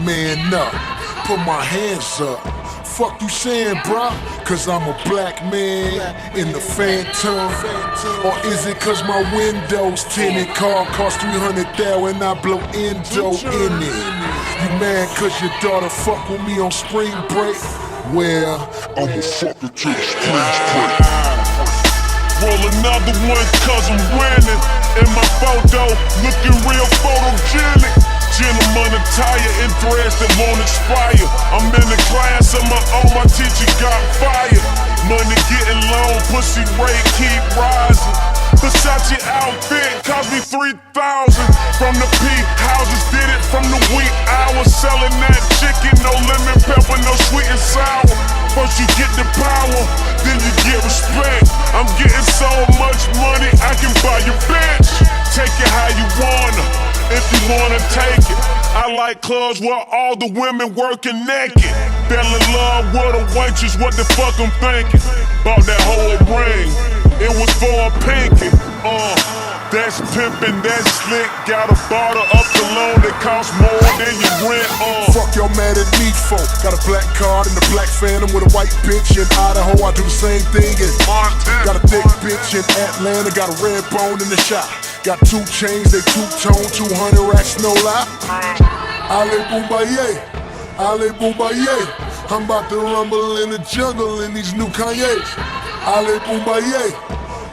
man up, put my hands up. Fuck you saying, bruh? Cause I'm a black man in the Phantom. Or is it cause my windows tinted? Car cost 300,000 and I blow endo in it. You mad cause your daughter fuck with me on spring break? Well, I'ma fuck her till the springs break. Roll another one cause I'm winning. In my photo, looking real photogenic. Gentleman attire in threads that won't expire. I'm in the class of my own, my teacher got fired. Money getting low, pussy rate keep rising. Versace outfit cost me 3,000. From the P houses, did it from the wee hours. Selling that chicken, no lemon pepper, no sweet and sour. First you get the power, then you get respect. I'm getting so much money, I can buy your bitch. Take it how you wanna, if you wanna take it. I like clubs where all the women working naked. Fell in love with a waitress, what the fuck I'm thinking? Bought that whole ring, it was for a pinky. That's pimpin', that's slick. Got a bottle up the loan that costs more than your rent. Fuck y'all mad at me for. Got a black card and a black Phantom with a white bitch in Idaho. I do the same thing in Montana. Got a thick bitch in Atlanta. Got a red bone in the shop. Got 2 chains, they two-tone, 200 racks, no lie. Ale Boombaye, Ale Boombaye. I'm about to rumble in the jungle in these new Kanye's. Ale Boombaye,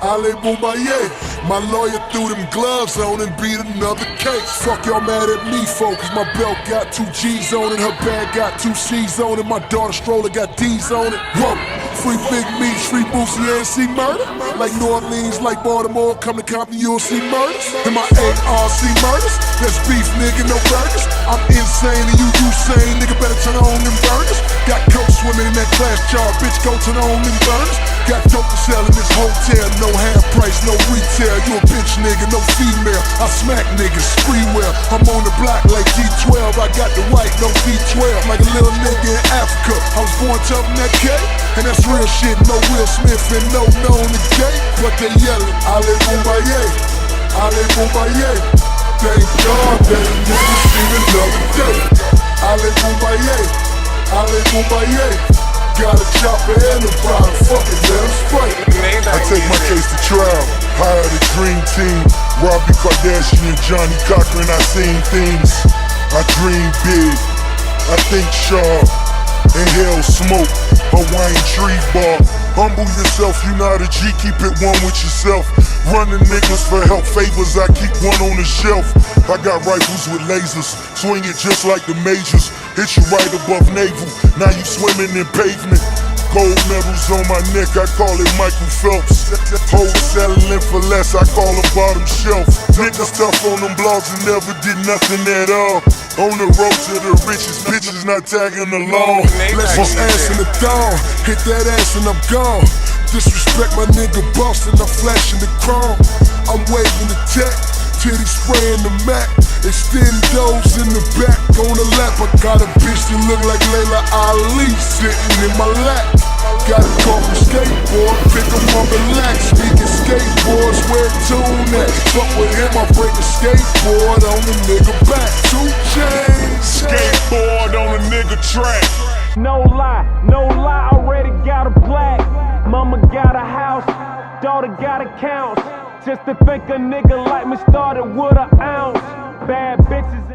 Ale Boombaye. My lawyer threw them gloves on and beat another case. Fuck y'all mad at me for, cause my belt got 2 G's on it. Her bag got 2 C's on it. My daughter's stroller got D's on it. Whoa, free Big Meech, free Boosie and see murder. Like New Orleans, like Baltimore, come to Compton, you'll see murders. And my ARC murders, that's beef, nigga, no burgers. I'm insane and you Usain, nigga, better turn on them burners. Got coke swimming in that glass jar, bitch, go turn on them burners. Got dope to sell in this hotel, no half price, no retail. You a bitch nigga, no female. I smack niggas, free will. I'm on the block like D12. I got the white, no D12. Like a little nigga in Africa. I was born toughin' that K. And that's real shit, no Will Smith and no known the gay. But they yellin', Ale Boombaye, Ale Boombaye. Thank God that a nigga seen another day. Ale Boombaye, Ale Boombaye. Got a chopper and a bottle, fuck it, let him spray. I take my case to trial, hire the dream team. Robbie Kardashian, Johnny Cochran, I seen things. I dream big, I think sharp. Inhale smoke, Hawaiian tree bar. Humble yourself, you not a G, keep it one with yourself. Running niggas for help favors, I keep one on the shelf. I got rifles with lasers, swing it just like the majors. Hit you right above navel, now you swimming in pavement. Gold medals on my neck, I call it Michael Phelps. Hoes settling for less, I call them bottom shelf. Niggas tough on them blogs and never did nothing at all. On the road to the riches, bitches not tagging along. Let's ass in the thong, hit that ass and I'm gone. Disrespect my nigga boss and I'm flashing the chrome. I'm waving the tech, titty spraying the Mac. Extend those in the back on the lap. I got a bitch that look like Layla Ali sitting in my lap. Got a car from skateboard, pick 'em up and relax. Speaking skateboards, where tune at? Fuck with him, I break a skateboard on the nigga back. 2 chains. Skateboard on a nigga track. No lie, already got a black. Mama got a house, daughter got accounts. Just to think a nigga like me started with an ounce. Bad bitches